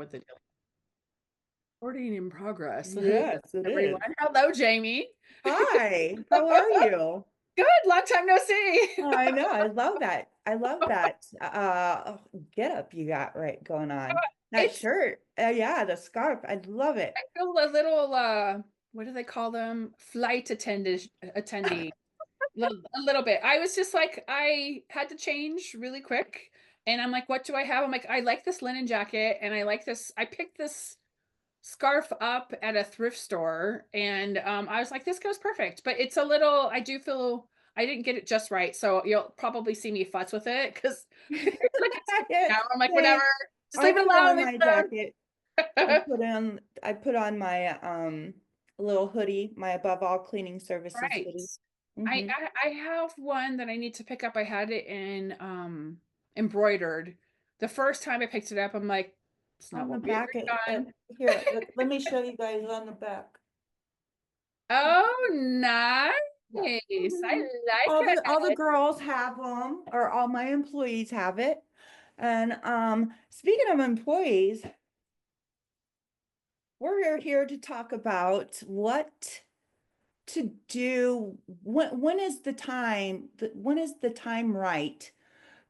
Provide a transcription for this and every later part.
what the deal. Recording in progress. Hey, Yes, it everyone. is. Hello, Jamie. Hi, how are you? Good. Long time no see. Oh, I know. I love that. I love that get up you got right going on. That It's shirt. Yeah, the scarf. I love it. I feel a little what do they call them? Flight attendee. A little bit. I was just like, I had to change really quick. And I'm like, what do I have? I'm like, I like this linen jacket and I like this. I picked this scarf up at a thrift store and I was like, this goes perfect. But it's a little, I do feel I didn't get it just right. So you'll probably see me futz with it because it's like it's now I'm like, whatever, Hey, just I leave it put alone, on leave my it jacket. alone. I put on my little hoodie, my above all cleaning services Right. hoodie. I, Hmm. I I have one that I need to pick up. I had it in embroidered. The first time I picked it up, I'm like, it's not On the what we back, agreed on. here, let me show you guys on the back. Oh, nice. Yeah. I Mhm. like All the it. girls have them, or all my employees have it. And speaking of employees, we're here to talk about what to do. When is the time, when is the time right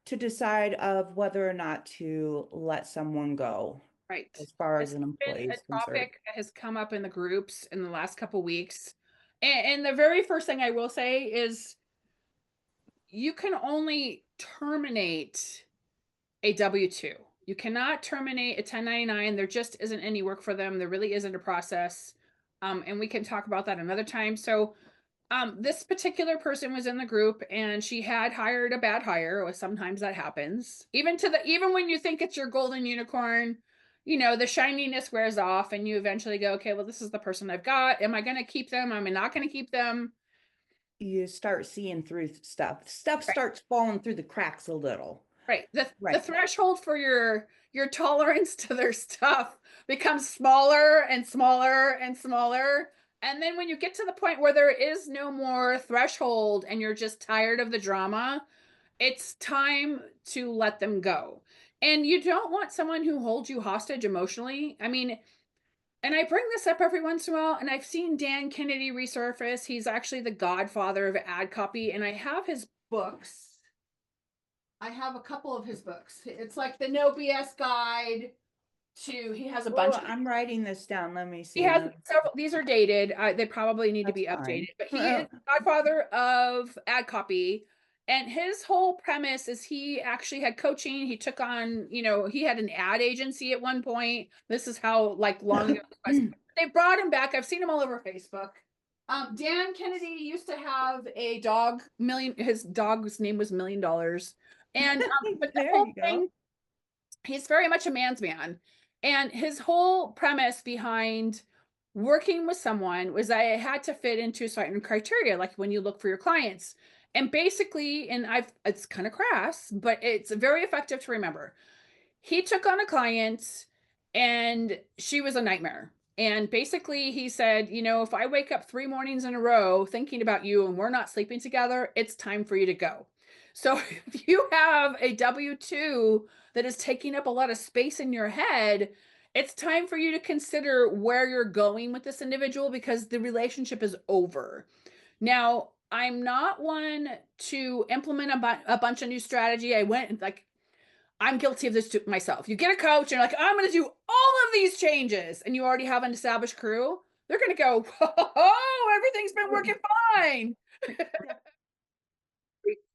to decide of whether or not to let someone go Right. as far This as an has employee been a is concerned? topic that has come up in the groups in the last couple weeks. And the very first thing I will say is you can only terminate a W-2. You cannot terminate a 1099. There just isn't any work for them. There really isn't a process. And we can talk about that another time. So this particular person was in the group and she had hired a bad hire. Or sometimes that happens. Even when you think it's your golden unicorn, the shininess wears off and you eventually go, okay, well, this is the person I've got. Am I going to keep them? Am I not going to keep them? You start seeing through stuff. Stuff Right. starts falling through the cracks a little. Right. The Right. threshold for your tolerance to their stuff becomes smaller and smaller and smaller. And then when you get to the point where there is no more threshold and you're just tired of the drama, it's time to let them go. And you don't want someone who holds you hostage emotionally. I mean, and I bring this up every once in a while, and I've seen Dan Kennedy resurface. He's actually the godfather of ad copy, and I have his books. I have a couple of his books. It's like the No BS guide to, he has a Well, bunch of, I'm writing this down. Let me he see. has several, these are dated. They probably need to That's be fine. updated, but he is the godfather of ad copy. And his whole premise is he actually had coaching. He took on, he had an ad agency at one point. This is how like long ago it was. They brought him back. I've seen him all over Facebook. Dan Kennedy used to have a dog, his dog's name was $1 million. And but the There whole you go. thing, he's very much a man's man. And his whole premise behind working with someone was that it had to fit into certain criteria, like when you look for your clients. And basically, it's kind of crass, but it's very effective to remember. He took on a client and she was a nightmare. And basically, he said, if I wake up 3 mornings in a row thinking about you and we're not sleeping together, it's time for you to go. So if you have a W-2 that is taking up a lot of space in your head, it's time for you to consider where you're going with this individual because the relationship is over. Now, I'm not one to implement a bunch of new strategy. I went like I'm guilty of this to myself. You get a coach and you're like, I'm going to do all of these changes, and you already have an established crew. They're going to go, oh, everything's been working fine.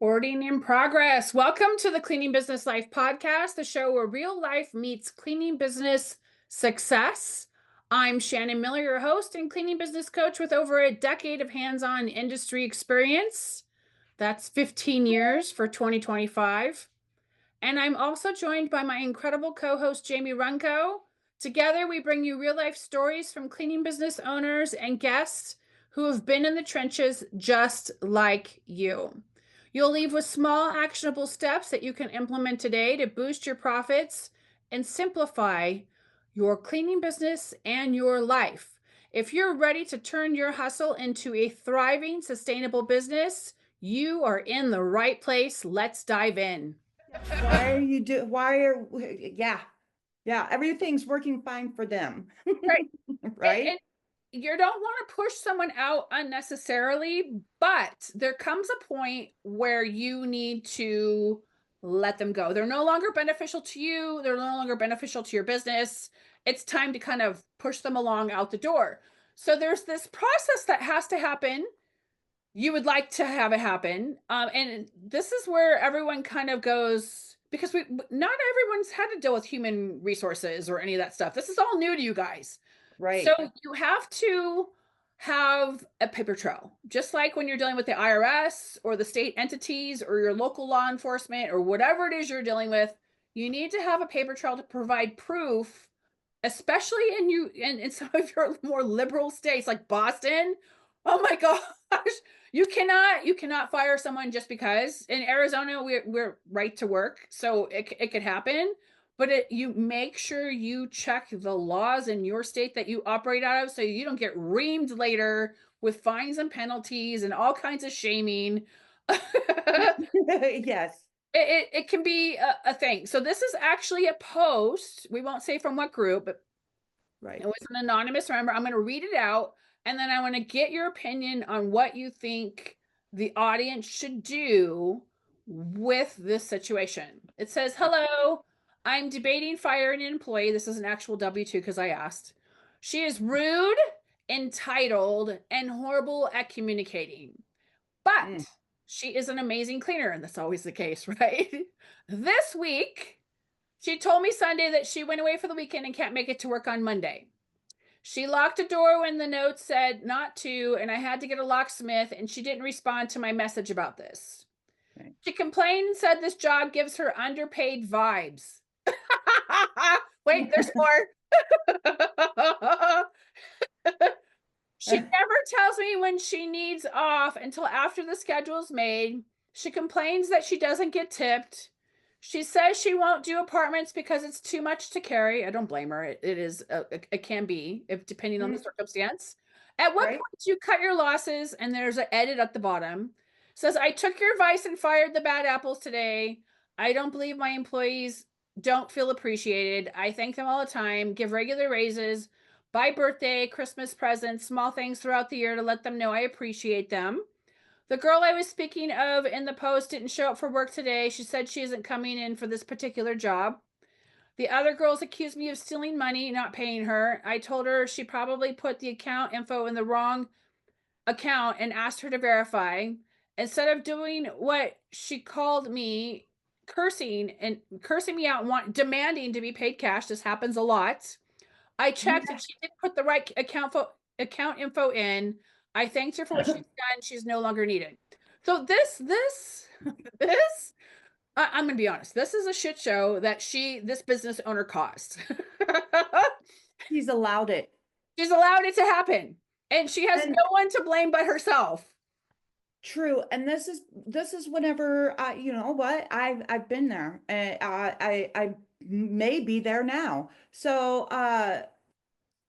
Recording in progress. Welcome to the Cleaning Business Life podcast, the show where real life meets cleaning business success. I'm Shannon Miller, your host and cleaning business coach with over a decade of hands on industry experience. That's 15 years for 2025. And I'm also joined by my incredible co host, Jamie Runco. Together, we bring you real life stories from cleaning business owners and guests who have been in the trenches just like you. You'll leave with small, actionable steps that you can implement today to boost your profits and simplify your cleaning business and your life. If you're ready to turn your hustle into a thriving, sustainable business, you are in the right place. Let's dive in. Why are you do why are yeah. Yeah, everything's working fine for them, Right. right? And you don't want to push someone out unnecessarily, but there comes a point where you need to let them go. They're no longer beneficial to you, they're no longer beneficial to your business. It's time to kind of push them along out the door. So there's this process that has to happen. You would like to have it happen. And this is where everyone kind of goes, because not everyone's had to deal with human resources or any of that stuff. This is all new to you guys. So Right. you have to have a paper trail, just like when you're dealing with the IRS or the state entities or your local law enforcement or whatever it is you're dealing with. You need to have a paper trail to provide proof, especially in some of your more liberal states like Boston. Oh my gosh, you cannot fire someone just because. In Arizona, we're right to work, so it could happen. But you make sure you check the laws in your state that you operate out of, so you don't get reamed later with fines and penalties and all kinds of shaming. Yes, It can be a thing. So this is actually a post. We won't say from what group, but right. it was an anonymous. Remember, I'm going to read it out, and then I want to get your opinion on what you think the audience should do with this situation. It says, "Hello, I'm debating firing an employee." This is an actual W-2 because I asked. "She is rude, entitled, and horrible at communicating, Mm, but she is an amazing cleaner," and that's always the case, right? "This week, she told me Sunday that she went away for the weekend and can't make it to work on Monday. She locked a door when the note said not to, and I had to get a locksmith, and she didn't respond to my message about this. right. She complained and said this job gives her underpaid vibes." Wait, there's more. "She never tells me when she needs off until after the schedule's made. She complains that she doesn't get tipped. She says she won't do apartments because it's too much to carry." I don't blame her. It is, it can be, if depending on the Mm, circumstance. "At what right. point do you cut your losses?" And there's an edit at the bottom. Says, "I took your advice and fired the bad apples today. I don't believe my employees don't feel appreciated. I thank them all the time, give regular raises, buy birthday, Christmas presents, small things throughout the year to let them know I appreciate them. The girl I was speaking of in the post didn't show up for work today. She said she isn't coming in for this particular job. The other girls accused me of stealing money, not paying her. I told her she probably put the account info in the wrong account and asked her to verify. Instead of doing what she called me, cursing me out and demanding to be paid cash. This happens a lot. I checked and she did put the right account info in. I thanked her for what she's done. She's no longer needed." So this, I'm gonna be honest. This is a shit show that this business owner caused. He's allowed it. She's allowed it to happen, and she has And no one to blame but herself. true. And this is whenever you know what, I've been there, and I may be there now. So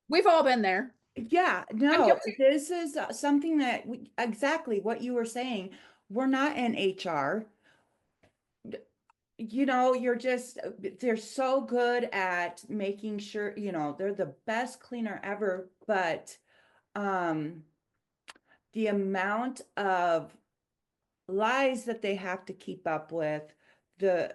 We've all been there. yeah, I'm no, guilty. this is something that exactly what you were saying. We're not in HR. You know, you're just, they're so good at making sure, you know, they're the best cleaner ever, but um the amount of lies that they have to keep up with, the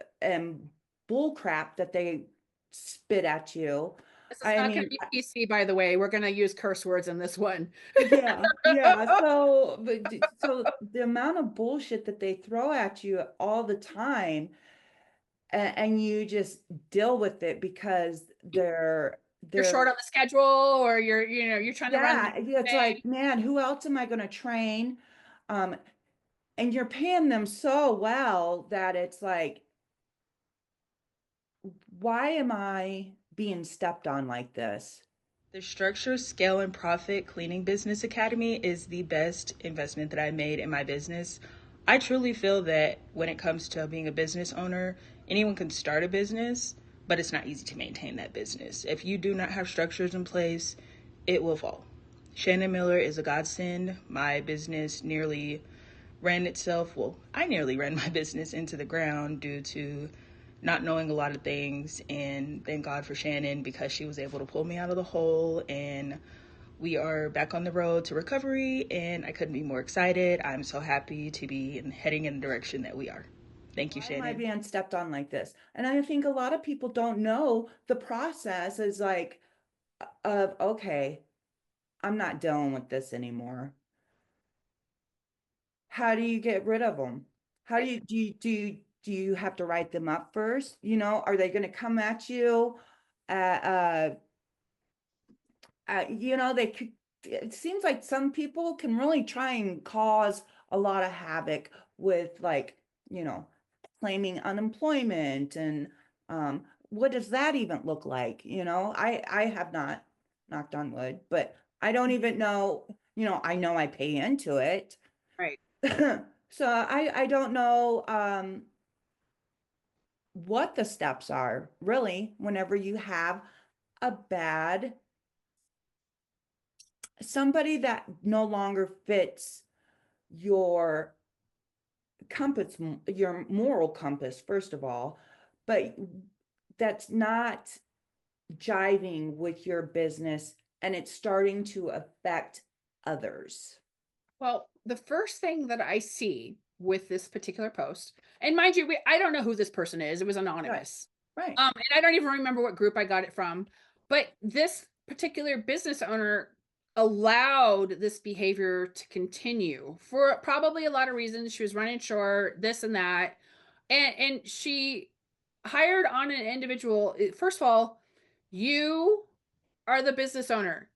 bull crap that they spit at you. This is I not going to mean, be PC, by the way. We're going to use curse words in this one. yeah, yeah. So, so the amount of bullshit that they throw at you all the time, and you just deal with it because You're they're short on the schedule, or you're trying to run the yeah, it's thing. like, man, who else am I going to train? Um, and you're paying them so well that it's like, why am I being stepped on like this? The Structure, Scale, and Profit Cleaning Business Academy is the best investment that I made in my business. I truly feel that when it comes to being a business owner, anyone can start a business, but it's not easy to maintain that business. If you do not have structures in place, it will fall. Shannon Miller is a godsend. My business nearly ran itself, well, I nearly ran my business into the ground due to not knowing a lot of things. And thank God for Shannon because she was able to pull me out of the hole. And we are back on the road to recovery, and I couldn't be more excited. I'm so happy to be heading in the direction that we are. Thank you, Why am I Shannon. being stepped on like this? And I think a lot of people don't know the process is like, of, okay, I'm not dealing with this anymore. How do you get rid of them? How do you have to write them up first? You know, are they going to come at you? Uh, you know, they could, it seems like some people can really try and cause a lot of havoc with like, you know, claiming unemployment and what does that even look like? You know, I have not knocked on wood, but I don't even know, you know I pay into it. Right. So I don't know what the steps are really whenever you have a bad somebody that no longer fits your compass, your moral compass, first of all, but that's not jiving with your business and it's starting to affect others. Well, the first thing that I see with this particular post, and mind you, I don't know who this person is. It was Right, anonymous. right, And I don't even remember what group I got it from. But this particular business owner allowed this behavior to continue for probably a lot of reasons. She was running short, this and that. And she hired on an individual. First of all, you are the business owner.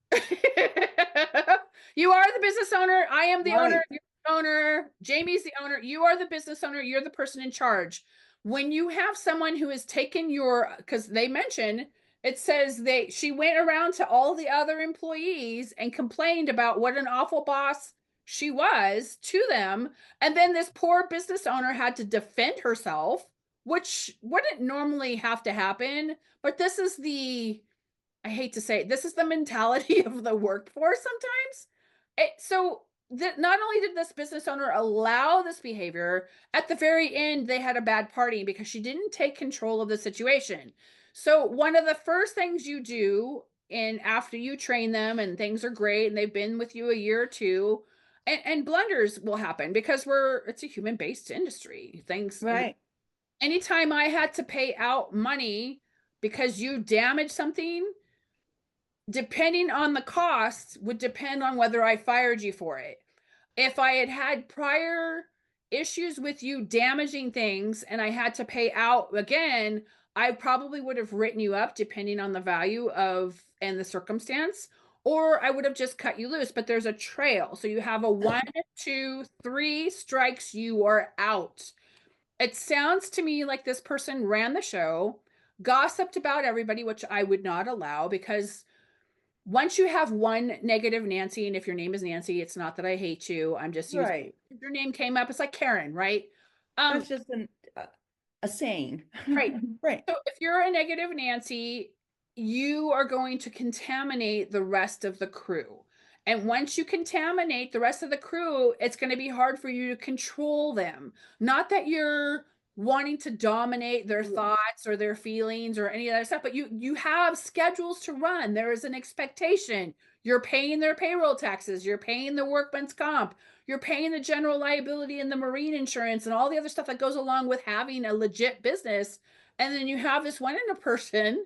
You are the business owner. I am the owner. right. You're the owner. Jamie's the owner. You are the business owner. You're the person in charge. When you have someone who has taken your, because they mention it says she went around to all the other employees and complained about what an awful boss she was to them. And then this poor business owner had to defend herself, which wouldn't normally have to happen. But this is I hate to say it, this is the mentality of the workforce sometimes. So that not only did this business owner allow this behavior, at the very end, they had a bad party because she didn't take control of the situation. So one of the first things you do, and after you train them and things are great and they've been with you a year or two, and blunders will happen because it's a human based industry. Things, Right. anytime I had to pay out money because you damaged something, depending on the cost would depend on whether I fired you for it. If I had had prior issues with you damaging things and I had to pay out again, I probably would have written you up depending on the value of and the circumstance, or I would have just cut you loose. But there's a trail. So you have a 1, 2, 3 strikes, you are out. It sounds to me like this person ran the show, gossiped about everybody, which I would not allow because once you have one negative Nancy, and if your name is Nancy, it's not that I hate you. I'm just using Right. your name came up. It's like Karen, right? Um, That's just a saying. right. Right. So if you're a negative Nancy, you are going to contaminate the rest of the crew. And once you contaminate the rest of the crew, it's going to be hard for you to control them. Not that you're wanting to dominate their thoughts or their feelings or any of that stuff, but you have schedules to run. There is an expectation. You're paying their payroll taxes, you're paying the workman's comp, you're paying the general liability and the marine insurance and all the other stuff that goes along with having a legit business. And then you have this one in a person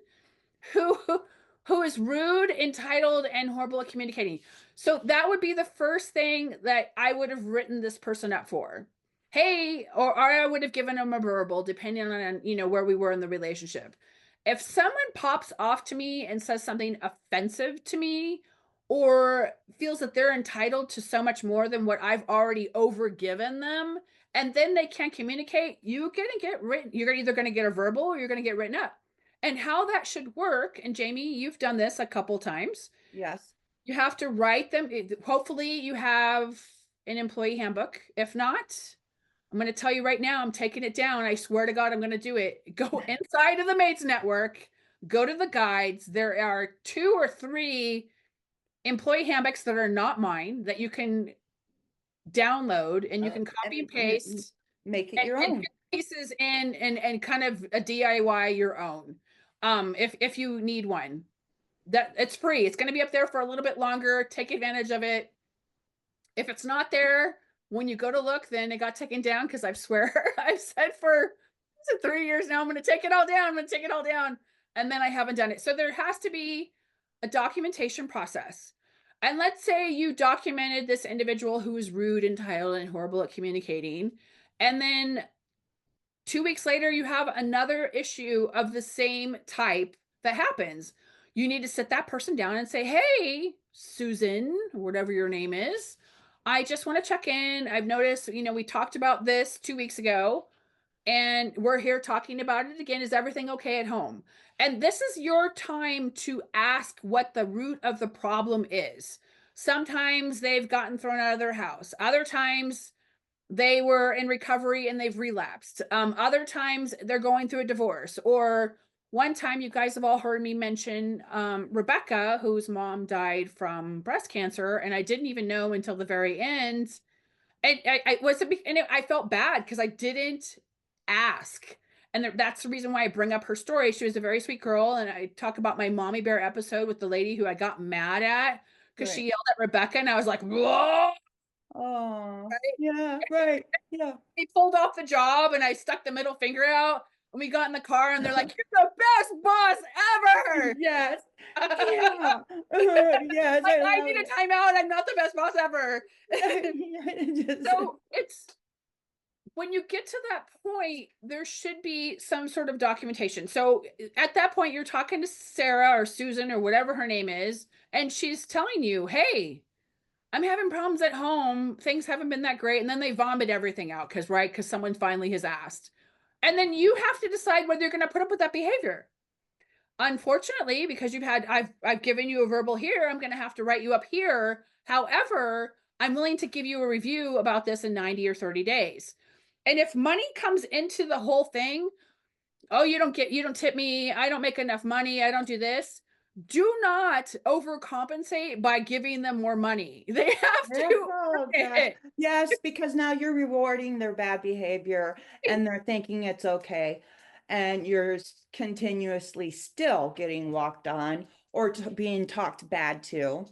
who who is rude, entitled, and horrible at communicating. So that would be the first thing that I would have written this person up for. Hey, or I would have given them a verbal, depending on where we were in the relationship. If someone pops off to me and says something offensive to me, or feels that they're entitled to so much more than what I've already overgiven them, and then they can't communicate, you're gonna get written. You're either gonna get a verbal or you're gonna get written up. And how that should work, and Jamie, you've done this a couple times. Yes. You have to write them. Hopefully, you have an employee handbook. If not, I'm going to tell you right now, I'm taking it down. I swear to God, I'm going to do it. Go inside of the Maids Network, go to the guides. There are 2 or 3 employee handbooks that are not mine that you can download and you can copy and And paste make it and, your and own. pieces in and kind of a DIY your own. If you need one, that it's free. It's going to be up there for a little bit longer. Take advantage of it. If it's not there when you go to look, then it got taken down because I swear I've said for is it 3 years now, I'm going to take it all down. I'm going to take it all down. And then I haven't done it. So there has to be a documentation process. And let's say you documented this individual who was rude, entitled, and horrible at communicating. And then 2 weeks later, you have another issue of the same type that happens. You need to sit that person down and say, hey, Susan, whatever your name is, I just want to check in. I've noticed, we talked about this 2 weeks ago and we're here talking about it again. Is everything okay at home? And this is your time to ask what the root of the problem is. Sometimes they've gotten thrown out of their house. Other times they were in recovery and they've relapsed. Other times they're going through a divorce. Or one time, you guys have all heard me mention Rebecca, whose mom died from breast cancer, and I didn't even know until the very end. And I felt bad because I didn't ask. And that's the reason why I bring up her story. She was a very sweet girl, and I talk about my mommy bear episode with the lady who I got mad at because she Right. yelled at Rebecca, and I was like, whoa. Oh, yeah, right. Yeah. He pulled off the job and I stuck the middle finger out and we got in the car and they're like, you're the best boss ever. Yes. Like, Yeah. Yes, I I love need a timeout. I'm not the best boss ever. it. Just So it's when you get to that point, there should be some sort of documentation. So at that point, you're talking to Sarah or Susan or whatever her name is, and she's telling you, hey, I'm having problems at home. Things haven't been that great. And then they vomit everything out because someone finally has asked. And then you have to decide whether you're going to put up with that behavior. Unfortunately, because I've given you a verbal here, I'm going to have to write you up here. However, I'm willing to give you a review about this in 90 or 30 days. And if money comes into the whole thing, oh, you don't tip me, I don't make enough money, I don't do this. Do not overcompensate by giving them more money. They have to oh earn God. it. Yes, because now you're rewarding their bad behavior and they're thinking it's okay. And you're continuously still getting walked on or being talked bad to.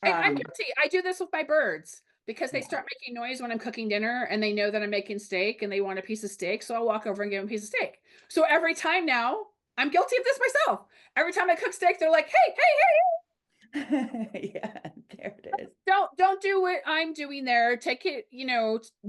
And I'm Um, guilty. I do this with my birds because they yeah. start making noise when I'm cooking dinner and they know that I'm making steak and they want a piece of steak. So I'll walk over and give them a piece of steak. So every time now, I'm guilty of this myself. Every time I cook steak, they're like, hey, hey, Yeah, there it is. don't do what I'm doing there. Take it,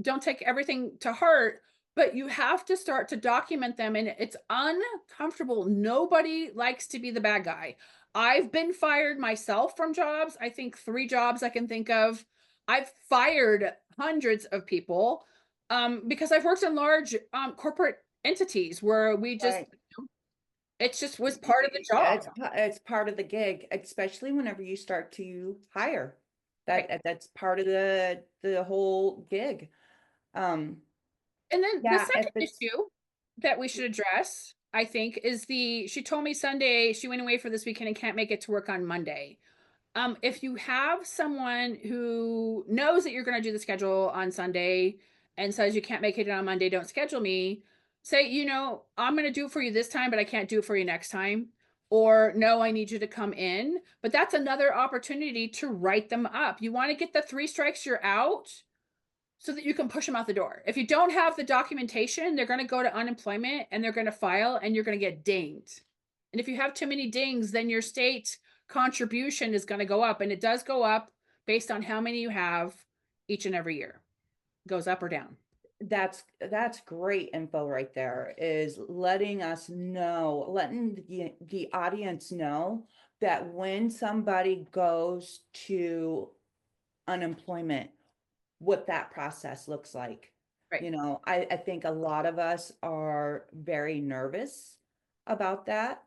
don't take everything to heart, but you have to start to document them. And it's uncomfortable. Nobody likes to be the bad guy. I've been fired myself from jobs. I think 3 jobs I can think of. I've fired hundreds of people because I've worked in large corporate entities where Right. it just was part of the Yeah, job. it's part of the gig, especially whenever you start to hire. Right. That's part of the whole gig. Um, And then the yeah, if second it's issue that we should address, I think, is she told me Sunday she went away for this weekend and can't make it to work on Monday. If you have someone who knows that you're going to do the schedule on Sunday and says you can't make it on Monday, don't schedule me, say, I'm going to do it for you this time, but I can't do it for you next time. Or no, I need you to come in. But that's another opportunity to write them up. You want to get the 3 strikes, you're out so that you can push them out the door. If you don't have the documentation, they're going to go to unemployment and they're going to file and you're going to get dinged. And if you have too many dings, then your state contribution is going to go up. And it does go up based on how many you have each and every year. It goes up or down. that's great info right there, is letting us know, letting the audience know that when somebody goes to unemployment, what that process looks like. Right. I think a lot of us are very nervous about that.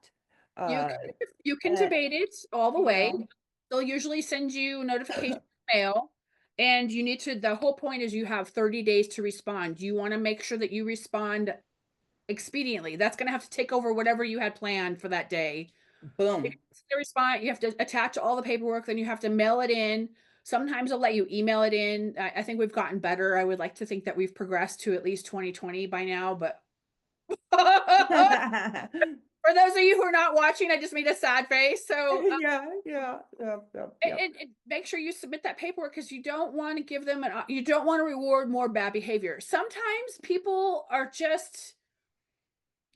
You Uh, can, you can and, debate it all the you way. know, They'll usually send you notification mail. And the whole point is you have 30 days to respond. You want to make sure that you respond expediently. That's going to have to take over whatever you had planned for that day. boom. To respond, you have to attach all the paperwork, then you have to mail it in. Sometimes they'll let you email it in. I think we've gotten better. I would like to think that we've progressed to at least 2020 by now, but for those of you who are not watching, I just made a sad face. So Yeah, yeah, yep, yep, yep. and make sure you submit that paperwork because you don't want to give them you don't want to reward more bad behavior. Sometimes people are just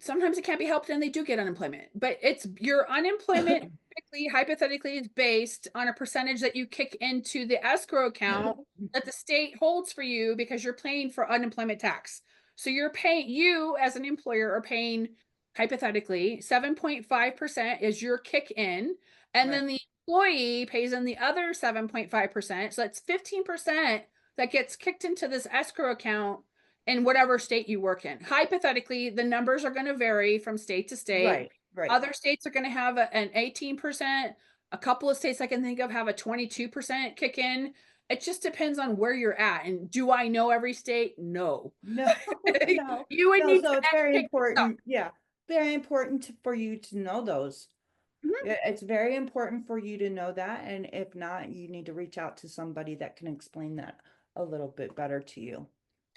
sometimes it can't be helped and they do get unemployment, but it's your unemployment typically hypothetically is based on a percentage that you kick into the escrow account that the state holds for you because you're paying for unemployment tax. So you're paying, you as an employer are paying hypothetically 7.5% is your kick in, and Right, then the employee pays in the other 7.5%. So that's 15% that gets kicked into this escrow account in whatever state you work in. Hypothetically, the numbers are going to vary from state to state. right, right. Other states are going to have an 18%. A couple of states I can think of have a 22% kick in. It just depends on where you're at. And do I know every state? No. No, no, You would no, need so to it's very educate yourself. important, yeah, very important for you to know those. Mhm. It's very important for you to know that, and if not, you need to reach out to somebody that can explain that a little bit better to you.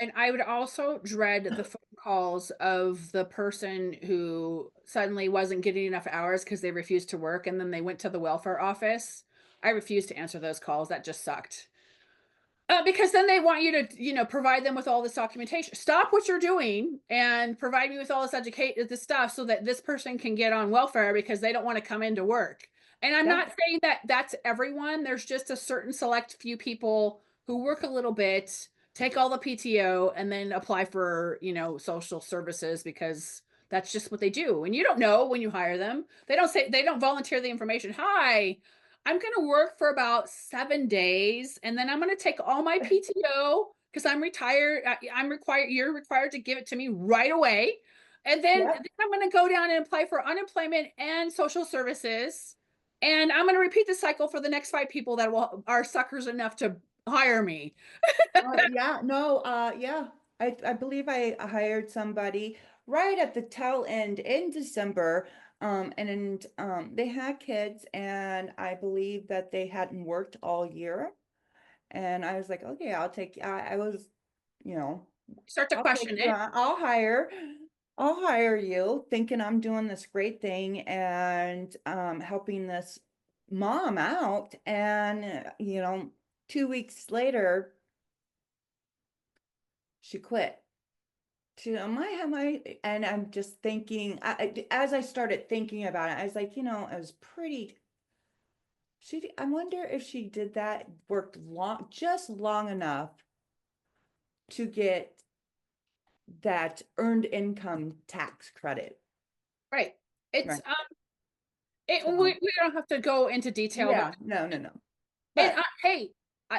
And I would also dread the phone calls of the person who suddenly wasn't getting enough hours because they refused to work and then they went to the welfare office. I refuse to answer those calls. That just sucked. Because then they want you to, provide them with all this documentation. Stop what you're doing and provide me with all this stuff so that this person can get on welfare because they don't want to come into work. And I'm Yeah, not saying that that's everyone. There's just a certain select few people who work a little bit, take all the PTO, and then apply for, social services because that's just what they do. And you don't know when you hire them. They don't volunteer the information. Hi, I'm going to work for about 7 days and then I'm going to take all my PTO because I'm retired. You're required to give it to me right away. And then yep. I'm going to go down and apply for unemployment and social services. And I'm going to repeat the cycle for the next 5 people that are suckers enough to hire me. Yeah, no, yeah. I believe I hired somebody right at the tail end in December. They had kids, and I believe that they hadn't worked all year. And I was like, okay, I was, you know, Start to I'll take question you it. on. I'll hire you, thinking I'm doing this great thing and helping this mom out. And 2 weeks later, she quit. Am I, and I'm just thinking, as I started thinking about it, I was like, it was pretty, I wonder if she did that, worked just long enough to get that earned income tax credit. Right. It's, Right. we, So, we don't have to go into detail, but yeah, no, no, no. and But, hey,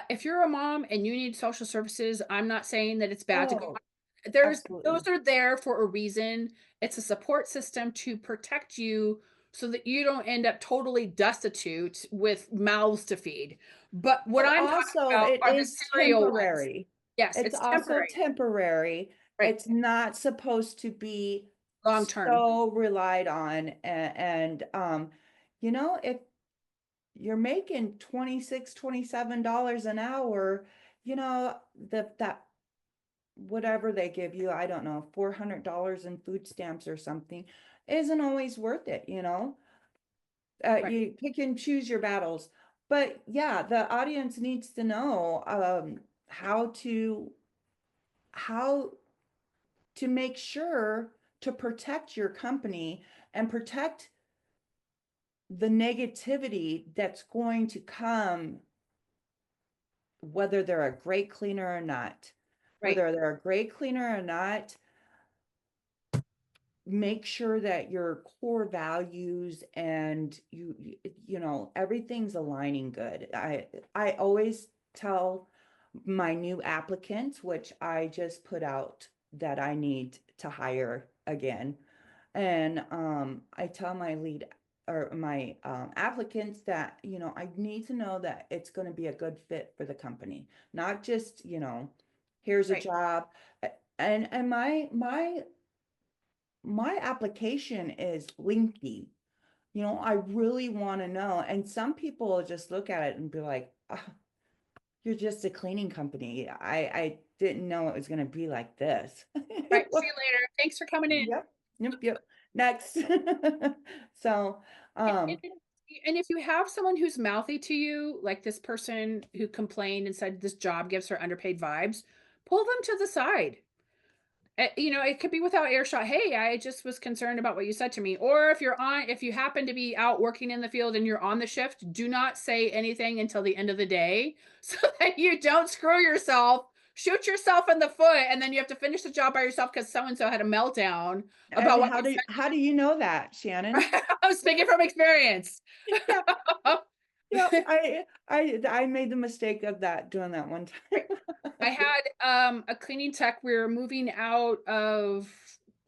if you're a mom and you need social services, I'm not saying that it's bad to go. oh, Those absolutely. are there for a reason. It's a support system to protect you so that you don't end up totally destitute with mouths to feed. But what But I'm talking also, about it are the is serial ones. temporary. Yes, It's it's also temporary, temporary. right? It's not supposed to be Long term, so relied on. If you're making 26, $27 an hour, that whatever they give you, I don't know, $400 in food stamps or something, isn't always worth it. right? You pick and choose your battles. But yeah, the audience needs to know how to make sure to protect your company and protect the negativity that's going to come, whether they're a great cleaner or not. Right. Whether they're a great cleaner or not, make sure that your core values and everything's aligning good. I always tell my new applicants, which I just put out, that I need to hire again. And I tell my lead or my applicants that, I need to know that it's going to be a good fit for the company, not just, here's a Right. job. And my application is lengthy. I really want to know. And some people just look at it and be like, "Ah, you're just a cleaning company. I didn't know it was going to be like this. Right. See you later. Thanks for coming in. Yep. Yep. Yep. Next. So, And, um, and and if you have someone who's mouthy to you, like this person who complained and said this job gives her underpaid vibes, pull them to the side. You know, it could be without earshot. Hey, I just was concerned about what you said to me. Or if you happen to be out working in the field and you're on the shift, do not say anything until the end of the day so that you don't screw yourself, shoot yourself in the foot, and then you have to finish the job by yourself because so and so had a meltdown about and what they how do you know that, Shannon? said. I'm speaking from experience. Yeah. Yep. I made the mistake of doing that one time. I had a cleaning tech. We were moving out of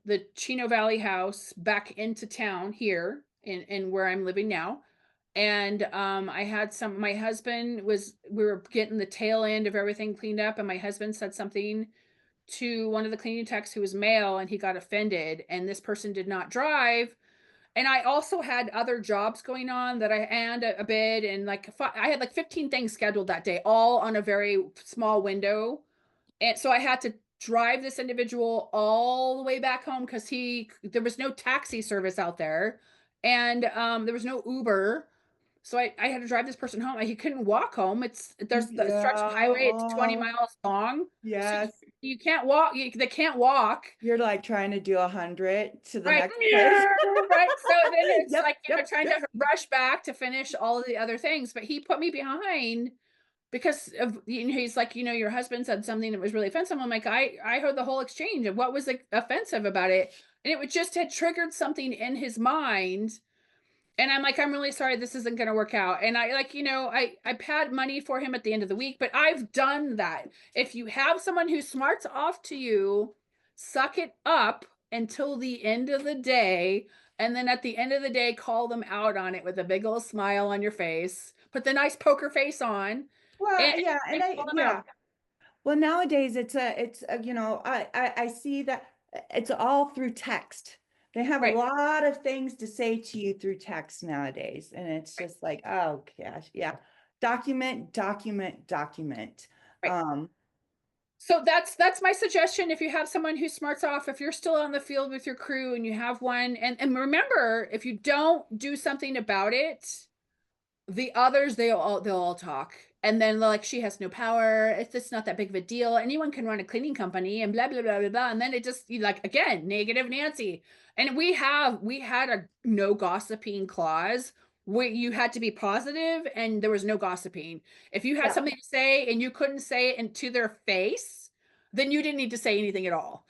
the Chino Valley house back into town here in where I'm living now. And I had my husband we were getting the tail end of everything cleaned up, and my husband said something to one of the cleaning techs who was male, and he got offended, and this person did not drive. And I also had other jobs going on that and a bid, and like I had like 15 things scheduled that day, all on a very small window. And so I had to drive this individual all the way back home because there was no taxi service out there, and there was no Uber. So I had to drive this person home. He couldn't walk home. There's the stretch of Yeah. highway. It's 20 Oh, miles long. So yes. you can't walk. They can't walk. You're like trying to do 100 to the Right. next place. Right. So then it's Yep. like, Yep. trying Yep. to rush back to finish all of the other things. But he put me behind because of, he's like, your husband said something that was really offensive. I'm like, I heard the whole exchange of what was like offensive about it. And it would just had triggered something in his mind. And I'm like, I'm really sorry, this isn't going to work out. And I like, I pad money for him at the end of the week, but I've done that. If you have someone who smarts off to you, suck it up until the end of the day. And then at the end of the day, call them out on it with a big old smile on your face, put the nice poker face on, and, Well, yeah, and and call them out. yeah. Well, nowadays I see that it's all through text. They have a Right, lot of things to say to you through text nowadays, and it's right, just like, oh gosh, yeah. Document, document, document. right. Um, So that's my suggestion. If you have someone who smarts off, if you're still on the field with your crew and you have one, and remember, if you don't do something about it, the others they'll all talk, and then like she has no power. It's not that big of a deal. Anyone can run a cleaning company and blah blah blah blah blah. And then it just like again negative Nancy. And we had a no gossiping clause where you had to be positive and there was no gossiping. If you had yeah, something to say and you couldn't say it into their face, then you didn't need to say anything at all.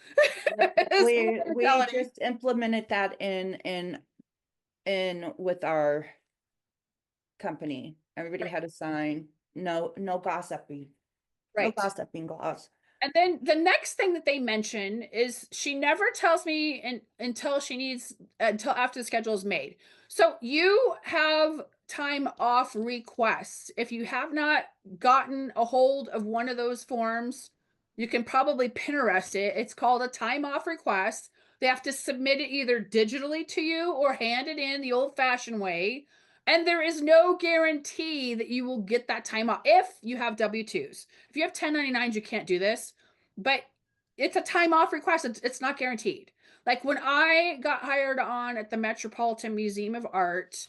yep. It's the We mentality. just implemented that in with our company. Everybody Right, had a sign, no gossiping, no right. gossiping clause. And then the next thing that they mention is she never tells me until after the schedule is made. So you have time off requests. If you have not gotten a hold of one of those forms, you can probably Pinterest it. It's called a time off request. They have to submit it either digitally to you or hand it in the old fashioned way. And there is no guarantee that you will get that time off if you have W-2s. If you have 1099s, you can't do this, but it's a time off request. It's not guaranteed. Like when I got hired on at the Metropolitan Museum of Art,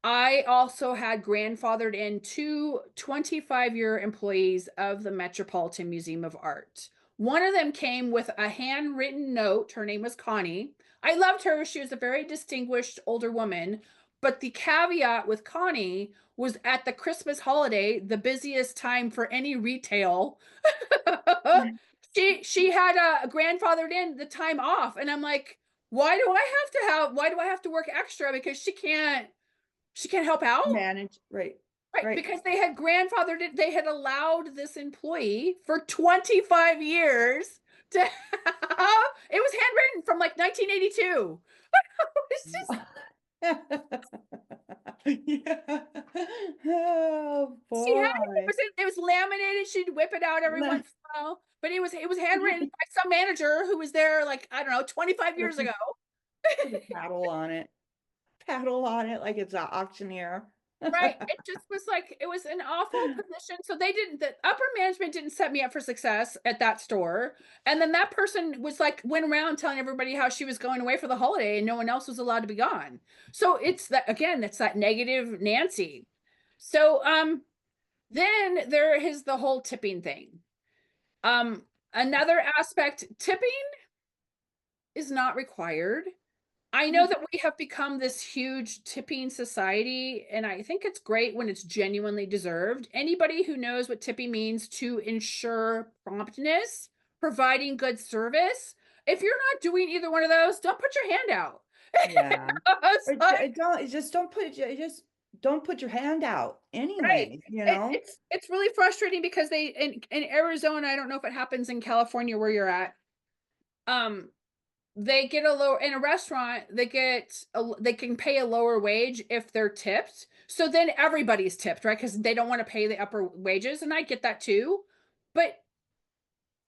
I also had grandfathered in two 25-year employees of the Metropolitan Museum of Art. One of them came with a handwritten note. Her name was Connie. I loved her. She was a very distinguished older woman. But the caveat with Connie was at the Christmas holiday, the busiest time for any retail. She had a grandfathered in the time off. And I'm like, why do I have to work extra? Because she can't help out. Manage, right, Right, right. because they had grandfathered it, they had allowed this employee for 25 years to have, it was handwritten from like 1982. It's just, Yeah. Oh she had boy. it was laminated. She'd whip it out every once in a while, but it was handwritten by some manager who was there like I don't know 25 Put years ago. put a paddle on it. Paddle on it like it's an auctioneer. Right. It just was like it was an awful position. So they didn't the upper management didn't set me up for success at that store. And then that person was like went around telling everybody how she was going away for the holiday and no one else was allowed to be gone. So it's that again, that's that negative Nancy. So then there is the whole tipping thing. Another aspect, tipping is not required. I know that we have become this huge tipping society, and I think it's great when it's genuinely deserved. Anybody who knows what tipping means to ensure promptness, providing good service, if you're not doing either one of those, don't put your hand out. Yeah. It's Or like, just don't put, just don't put your hand out right. anyway, you know? It's really frustrating because they in Arizona, I don't know if it happens in California where you're at. Um, they get a lower in a restaurant, they can pay a lower wage if they're tipped. So then everybody's tipped, right? Because they don't want to pay the upper wages, and I get that too. But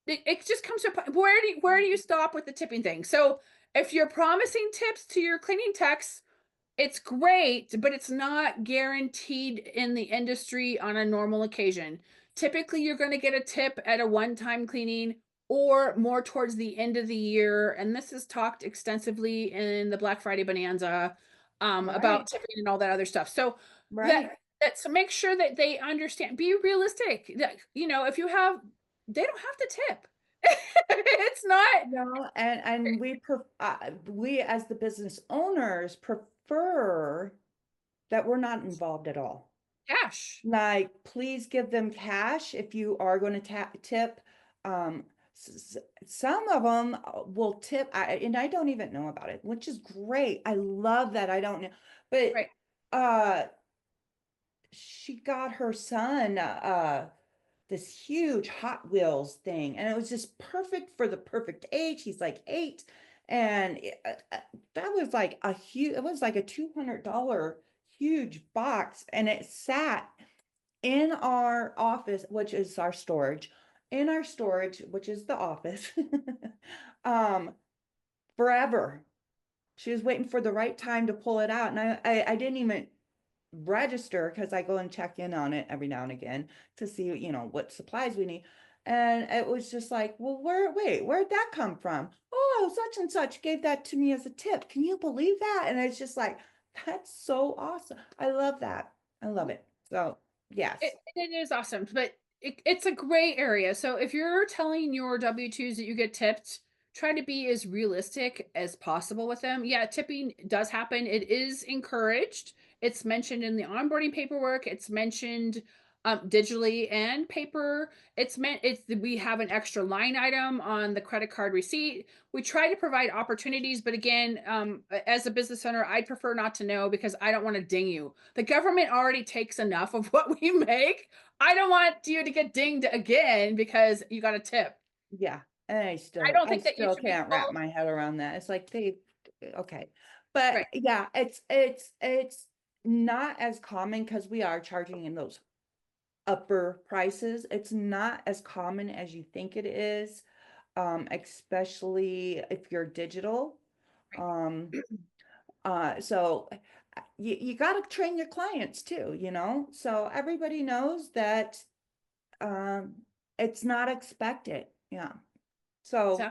it just comes to where do you stop with the tipping thing? So if you're promising tips to your cleaning techs, it's great, but it's not guaranteed in the industry on a normal occasion. Typically, you're going to get a tip at a one-time cleaning or more towards the end of the year. And this is talked extensively in the Black Friday Bonanza about Right, tipping and all that other stuff. So that right. so make sure that they understand. Be realistic. That if you have, they don't have to tip. It's not No, and we as the business owners prefer that we're not involved at all. cash. Like, please give them cash if you are going to tip. Um, some of them will tip, and I don't even know about it, which is great. I love that. I don't know, but Right. uh, she got her son this huge Hot Wheels thing, and it was just perfect for the perfect age. He's like 8, and that was like it was like a $200 huge box, and it sat in our office, which is our storage, in our storage, which is the office, um, forever. She was waiting for the right time to pull it out, and I didn't even register because I go and check in on it every now and again to see, what supplies we need. And it was just like, well, where'd that come from? Oh, such and such gave that to me as a tip. Can you believe that? And it's just like, that's so awesome. I love that. I love it. So, yes. It is awesome, but it's a gray area. So if you're telling your W-2s that you get tipped, try to be as realistic as possible with them. Yeah, tipping does happen. It is encouraged. It's mentioned in the onboarding paperwork. It's mentioned digitally and paper. We have an extra line item on the credit card receipt. We try to provide opportunities, but again, as a business owner, I'd prefer not to know because I don't want to ding you. The government already takes enough of what we make. I don't want you to get dinged again because you got a tip. Yeah. And I don't I think that you still should be can't wrap called. my head around that. It's like okay. But Right. yeah, it's not as common because we are charging in those upper prices. It's not as common as you think it is, especially if you're digital. Um, so you got to train your clients too, so everybody knows that um, it's not expected. Yeah. So, So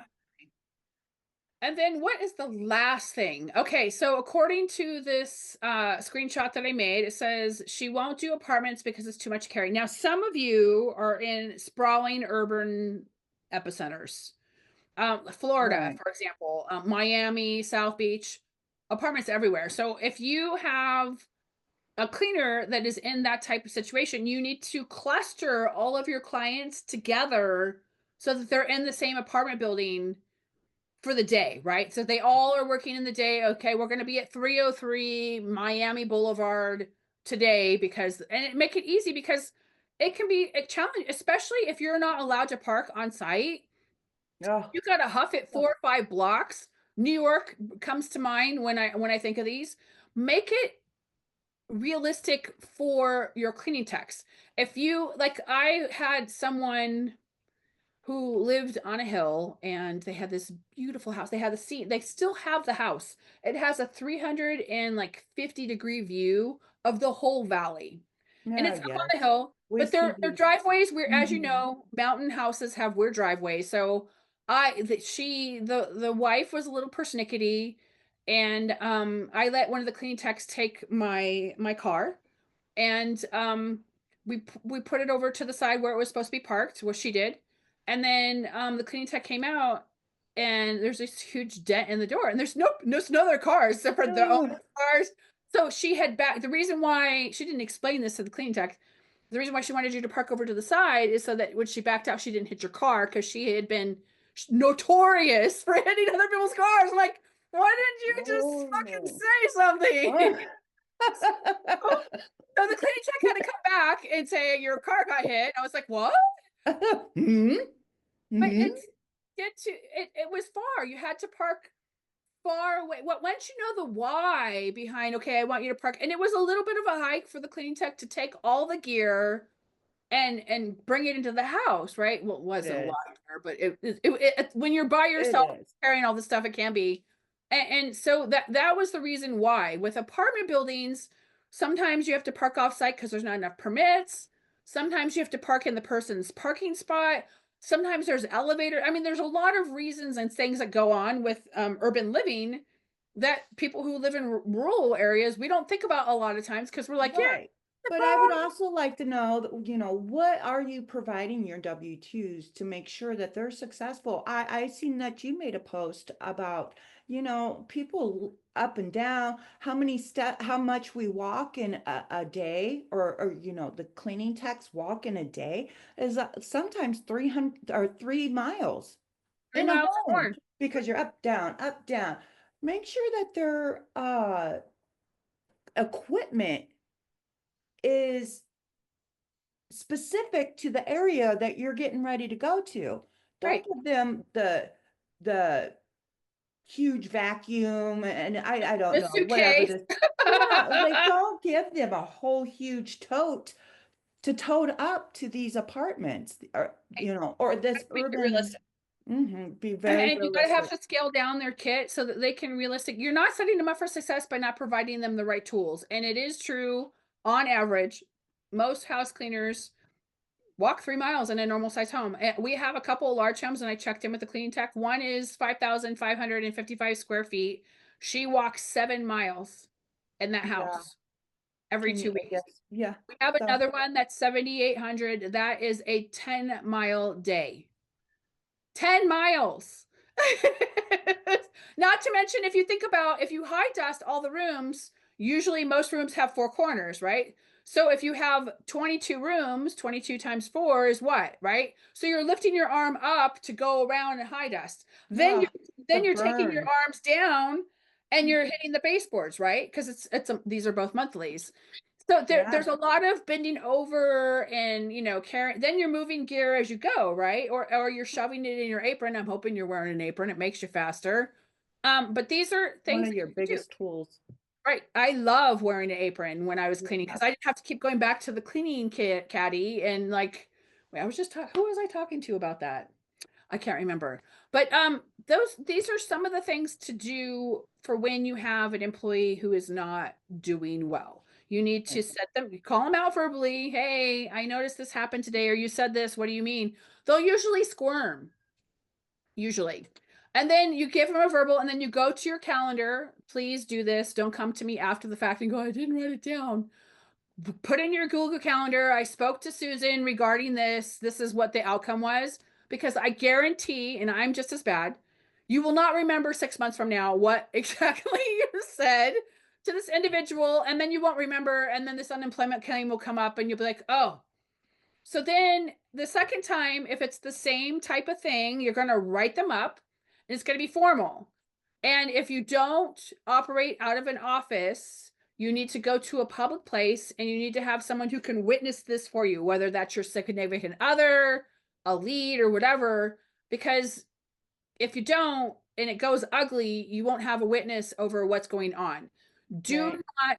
and then what is the last thing? Okay, so according to this screenshot that I made, it says she won't do apartments because it's too much carry. Now, some of you are in sprawling urban epicenters. Florida, right. for example, Miami, South Beach, apartments everywhere. So if you have a cleaner that is in that type of situation, you need to cluster all of your clients together so that they're in the same apartment building for the day, right? So they all are working in the day. Okay, we're going to be at 303 Miami Boulevard today make it easy because it can be a challenge, especially if you're not allowed to park on site. Oh, You got to huff it 4 or 5 blocks. New York comes to mind when I think of these. Make it realistic for your cleaning techs. If you like, I had someone who lived on a hill and they had this beautiful house. They had the sea. They still have the house. It has a 350-degree view of the whole valley. And Yeah, it's up on yes. the hill, We but see their these. driveways, where, as you Mhm. know, mountain houses have weird driveways. So the wife was a little persnickety, and I let one of the clean techs take my car, and we put it over to the side where it was supposed to be parked, what she did. And then the cleaning tech came out, and there's this huge dent in the door, and there's no other cars except for the Oh, owner's cars. So she had back the reason why she didn't explain this to the cleaning tech. The reason why she wanted you to park over to the side is so that when she backed out, she didn't hit your car, because she had been notorious for hitting other people's cars. I'm like, why didn't you just fucking oh. say something? Oh. So the cleaning check had to come back and say your car got hit. I was like, what? Hmm. But Hmm. it was far. You had to park far away. What once you know the why behind, okay, I want you to park, and it was a little bit of a hike for the cleaning tech to take all the gear and bring it into the house, right? Well, it It wasn't a lot is. there, but when you're by It yourself is. carrying all this stuff, it can be. And so that was the reason why. With apartment buildings, sometimes you have to park off site because there's not enough permits. Sometimes you have to park in the person's parking spot. Sometimes there's elevator. I mean, there's a lot of reasons and things that go on with urban living that people who live in rural areas, we don't think about a lot of times, because we're like, yeah, Right. the But I would phone. also like to know, what are you providing your W-2s to make sure that they're successful? I seen that you made a post about, people up and down, how much we walk in a day, or the cleaning techs walk in a day is sometimes 300 or 3 miles Three in a miles or home more. because you're up, down, up, down. Make sure that their equipment is specific to the area that you're getting ready to go to. Don't Right. give them the huge vacuum and I don't The know, whatever suitcase. this. Yeah, like don't give them a whole huge tote to tote up to these apartments or this Make it urban. realistic. Be very And you got to have realistic. to scale down their kit so that they can realistic. You're not setting them up for success by not providing them the right tools. And it is true, on average, most house cleaners walk 3 miles in a normal size home. And we have a couple of large homes, and I checked in with the cleaning tech. One is 5,555 square feet. She walks 7 miles in that Yeah. house every Can you, 2 weeks. yes, yeah. We have So, another one that's 7,800. That is a 10-mile day. 10 miles. Not to mention, if you think about, if you high dust all the rooms, usually most rooms have four corners, right? So if you have 22 rooms, 22 times four is what, right? So you're lifting your arm up to go around and high dust. Then ah, you're the then you're taking your burn. arms down and you're hitting the baseboards, right? Because these are both monthlies. So Yeah. there's a lot of bending over and carrying. Then you're moving gear as you go, right? Or you're shoving it in your apron. I'm hoping you're wearing an apron. It makes you faster. But these are One things of that your you can do. biggest tools. Right. I love wearing an apron when I was cleaning, Yeah. because I didn't have to keep going back to the cleaning kit caddy and like, wait, I was just who was I talking to about that? I can't remember. But these are some of the things to do for when you have an employee who is not doing well. You need to set them, call them out verbally. Hey, I noticed this happened today, or you said this. What do you mean? They'll usually squirm, usually. And then you give them a verbal, and then you go to your calendar. Please do this. Don't come to me after the fact and go, I didn't write it down. Put in your Google Calendar. I spoke to Susan regarding this. This is what the outcome was. Because I guarantee, and I'm just as bad, you will not remember 6 months from now what exactly you said to this individual. And then you won't remember. And then this unemployment claim will come up, and you'll be like, oh. So then the second time, if it's the same type of thing, you're going to write them up. And it's going to be formal. And if you don't operate out of an office, you need to go to a public place, and you need to have someone who can witness this for you, whether that's your significant other, a lead, or whatever. Because if you don't and it goes ugly, you won't have a witness over what's going on. Do Right. not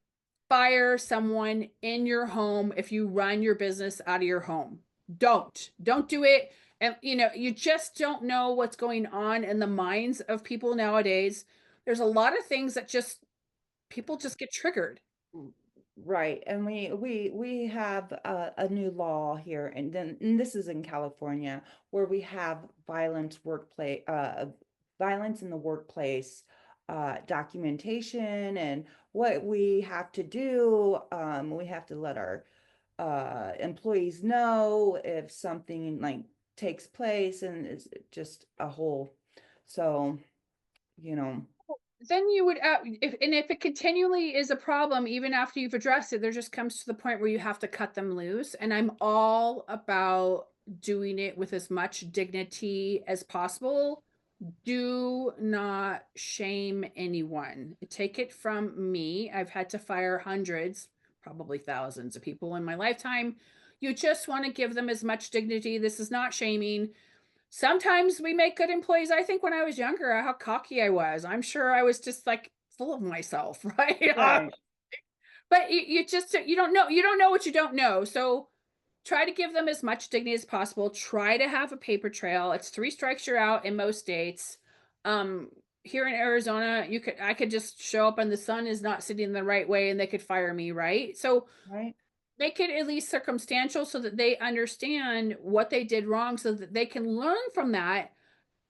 fire someone in your home if you run your business out of your home. Don't do it. And you just don't know what's going on in the minds of people nowadays. There's a lot of things that just people just get triggered. Right, and we have a new law here, and this is in California, where we have violence in the workplace, documentation, and what we have to do. We have to let our employees know if something like takes place, and it's just a whole. So, you know, Then you would, if it continually is a problem, even after you've addressed it, there just comes to the point where you have to cut them loose. And I'm all about doing it with as much dignity as possible. Do not shame anyone. Take it from me. I've had to fire hundreds, probably thousands of people in my lifetime. You just want to give them as much dignity. This is not shaming. Sometimes we make good employees. I think when I was younger, how cocky I was. I'm sure I was just like full of myself, right? right, But you just, you don't know what you don't know. So try to give them as much dignity as possible. Try to have a paper trail. It's 3 strikes, you're out in most states. Um, Here in Arizona, I could just show up and the sun is not sitting the right way and they could fire me, right? So right, make it at least circumstantial so that they understand what they did wrong so that they can learn from that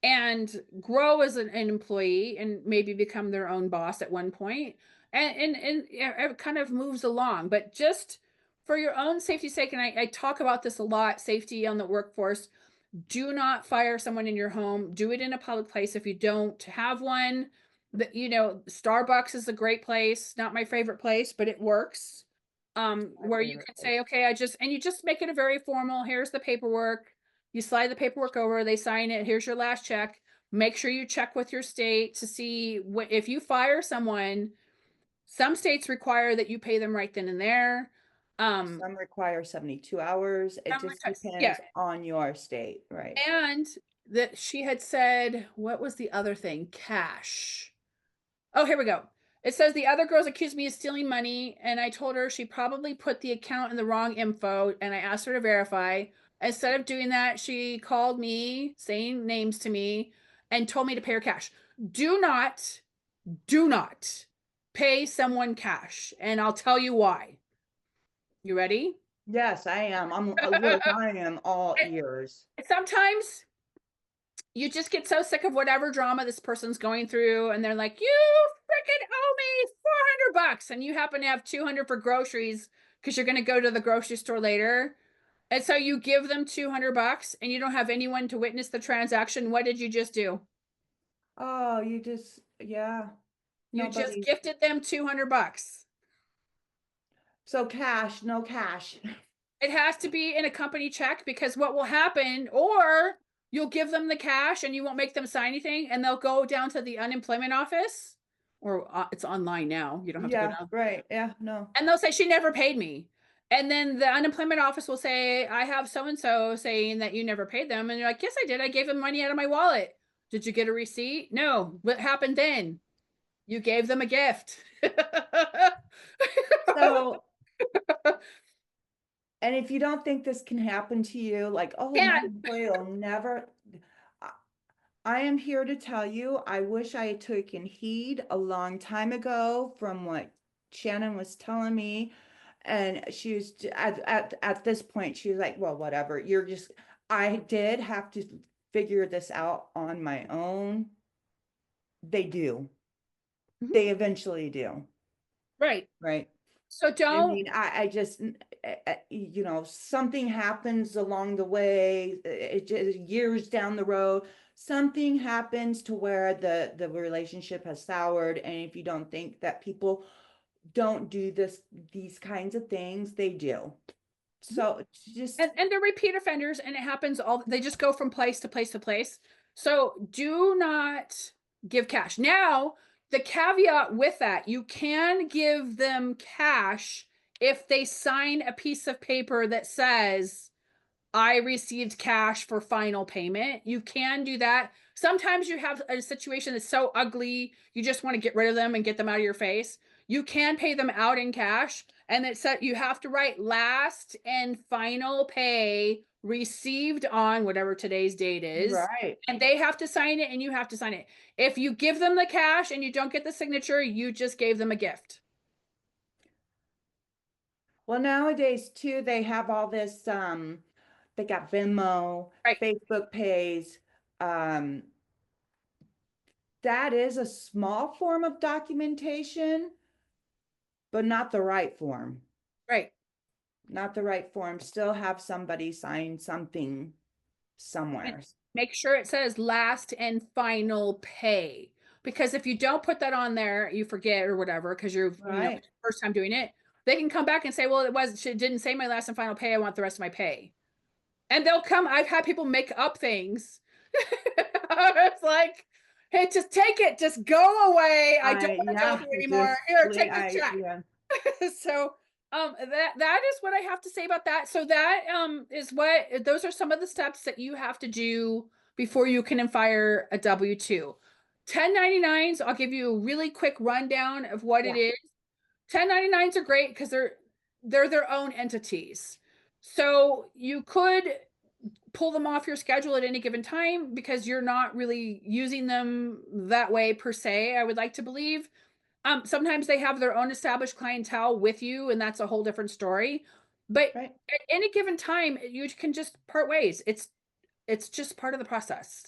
and grow as an employee and maybe become their own boss at one point. And it kind of moves along, but just for your own safety's sake, and I talk about this a lot, safety on the workforce. Do not fire someone in your home. Do it in a public place if you don't have one. Starbucks is a great place, not my favorite place, but it works. my Where you favorite can place. say, okay, you just make it a very formal, here's the paperwork. You slide the paperwork over, they sign it, here's your last check. Make sure you check with your state to see if you fire someone. Some states require that you pay them right then and there. Um, Some require 72 hours. It just yeah, depends on your state, right? and that she had said, what was the other thing? Cash. Oh, here we go. It says the other girls accused me of stealing money, and I told her she probably put the account in the wrong info, and I asked her to verify. Instead of doing that, she called me, saying names to me, and told me to pay her cash. Do not, do not pay someone cash, and I'll tell you why. You ready? Yes, I am. Look, I am all ears. Sometimes you just get so sick of whatever drama this person's going through, and they're like, you freaking owe me 400 bucks, and you happen to have 200 for groceries because you're going to go to the grocery store later. And so you give them 200 bucks and you don't have anyone to witness the transaction. What did you just do? Oh, yeah, You just nobody. gifted them 200 bucks. So cash, no cash. It has to be in a company check, because what will happen, or you'll give them the cash and you won't make them sign anything, and they'll go down to the unemployment office, or it's online now. You don't have to go Yeah, down. right. Yeah, no. And they'll say, she never paid me. And then the unemployment office will say, I have so and so saying that you never paid them. And you're like, yes, I did. I gave them money out of my wallet. Did you get a receipt? No. What happened then? You gave them a gift. So, and if you don't think this can happen to you, like, oh, my And employee will never. I I am here to tell you, I wish I had taken heed a long time ago from what Shannon was telling me. And she was at this point, she was like, well, whatever. I did have to figure this out on my own. They do. They eventually do, right. right? So I don't, mean, I just, something happens along the way, it just years down the road, something happens to where the relationship has soured. And if you don't think that people don't do these kinds of things, they do. So it's just, and they're repeat offenders, and it happens all, they just go from place to place to place. So do not give cash. Now, the caveat with that, you can give them cash if they sign a piece of paper that says, I received cash for final payment. You can do that. Sometimes you have a situation that's so ugly, you just want to get rid of them and get them out of your face. You can pay them out in cash, and it said you have to write last and final pay received on whatever today's date is. right. And they have to sign it and you have to sign it. If you give them the cash and you don't get the signature, you just gave them a gift. Well, nowadays too, they have all this, they got Venmo, Right, Facebook Pays. Um, that is a small form of documentation, but not the right form. right. Not the right form. Still have somebody sign something And somewhere. make sure it says last and final pay. Because if you don't put that on there, you forget or whatever, because you're, Right, first time doing it, they can come back and say, well, it didn't say my last and final pay. I want the rest of my pay. And they'll come. I've had people make up things. It's like, hey, just take it. Just go away. I don't want to deal with yeah, you anymore. just Here, please, take this check. yeah, So that is what I have to say about that. So that is what those are some of the steps that you have to do before you can fire a W-2. 1099s, I'll give you a really quick rundown of what it yeah, is. 1099s are great because they're their own entities. So you could pull them off your schedule at any given time because you're not really using them that way per se, I would like to believe. Sometimes they have their own established clientele with you, and that's a whole different story. But right, at any given time, you can just part ways. It's just part of the process.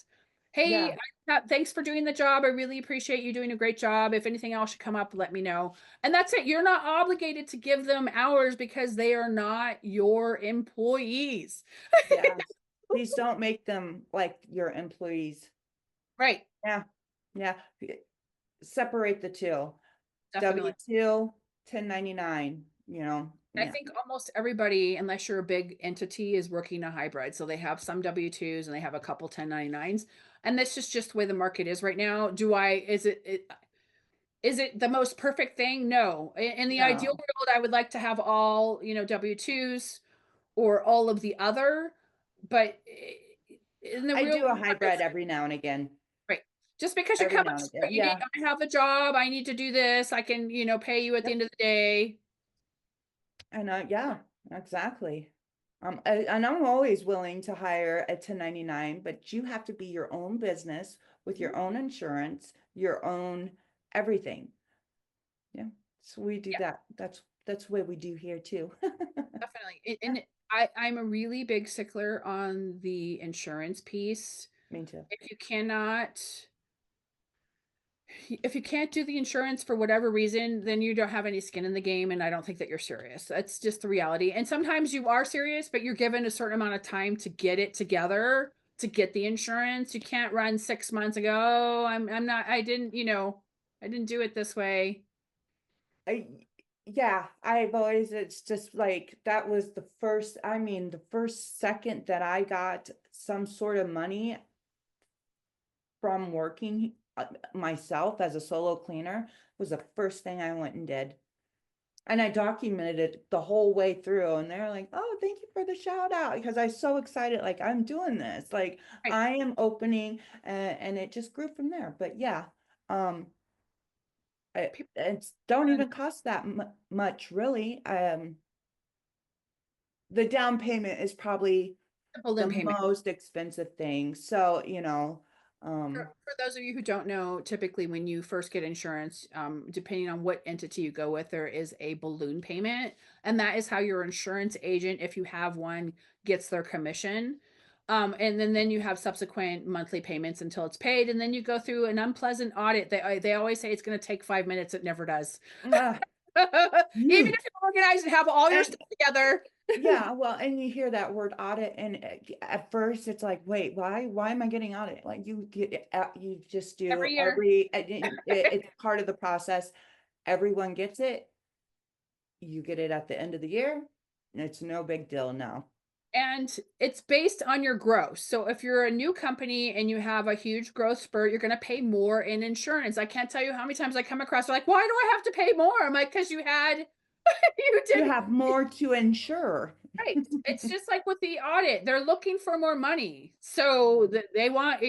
Hey, yeah, thanks for doing the job. I really appreciate you doing a great job. If anything else should come up, let me know. And that's it. You're not obligated to give them hours because they are not your employees. yeah. Please don't make them like your employees. Right. Yeah, yeah. Separate the two. Definitely. W-2, 1099, I yeah, think almost everybody, unless you're a big entity, is working a hybrid. So they have some W-2s and they have a couple 1099s. And that's just the way the market is right now. Is it the most perfect thing? No. In the ideal no. world, I would like to have all, W-2s or all of the other, but in the I real do a world, hybrid every now and again, right. Just because you every come now in, and again, you need, yeah, I have a job, I need to do this, I can, pay you at the yep, end of the day. and yeah, exactly. And I'm always willing to hire a 1099, but you have to be your own business with Mhm. your own insurance, your own everything. Yeah, so we do Yeah, that. That's what we do here too. definitely. Yeah, I'm a really big stickler on the insurance piece. me too. If you cannot, if you can't do the insurance for whatever reason, then you don't have any skin in the game, and I don't think that you're serious. That's just the reality. And sometimes you are serious, but you're given a certain amount of time to get it together, to get the insurance. You can't run 6 months and go, oh, I'm not, I didn't do it this way. I yeah, I've always it's just like that was the first second that I got some sort of money from working myself as a solo cleaner was the first thing I went and did. And I documented it the whole way through and they're like, "Oh, thank you for the shout out," because I was so excited like I'm doing this. Like Right. I am opening and it just grew from there. But yeah, um People it's don't are even cost that much really. The down payment is probably simple in the payment. most expensive thing. So, For those of you who don't know, typically when you first get insurance, depending on what entity you go with, there is a balloon payment, and that is how your insurance agent, if you have one, gets their commission. And then you have subsequent monthly payments until it's paid, and then you go through an unpleasant audit. They always say it's going to take 5 minutes. It never does. uh, Even if you're organized and have all your and stuff together. yeah, well, and you hear that word audit, and at first it's like, wait, why am I getting audit? Like you get, you just do Every year. every, it's part of the process. Everyone gets it. You get it at the end of the year. It's no big deal now. And it's based on your gross. So if you're a new company and you have a huge growth spurt, you're going to pay more in insurance. I can't tell you how many times I come across, they're like, why do I have to pay more? I'm like, because you had, you You did. have more to insure. Right. It's just like with the audit, they're looking for more money. So they want,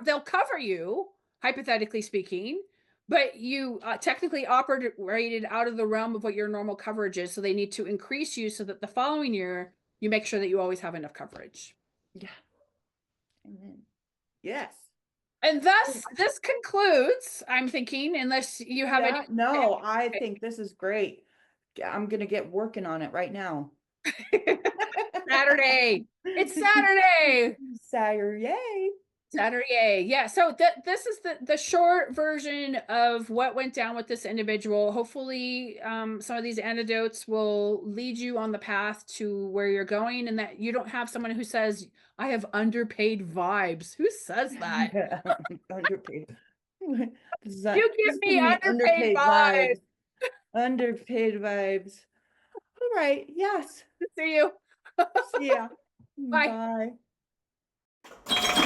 they'll cover you, hypothetically speaking, but you technically operated out of the realm of what your normal coverage is. So they need to increase you so that the following year, you make sure that you always have enough coverage. Yeah. Amen. Yes. And thus, this concludes, I'm thinking, unless you have any. Yeah, no, I think this is great. I'm gonna get working on it right now. Saturday. It's Saturday. Saturday. Saturday. Yeah. So this is the short version of what went down with this individual. Hopefully, some of these anecdotes will lead you on the path to where you're going, and that you don't have someone who says, "I have underpaid vibes." Who says that? Underpaid. This You is give me giving me underpaid underpaid vibes. vibes. Underpaid vibes. All right. Yes. See you. See ya. Bye. Bye.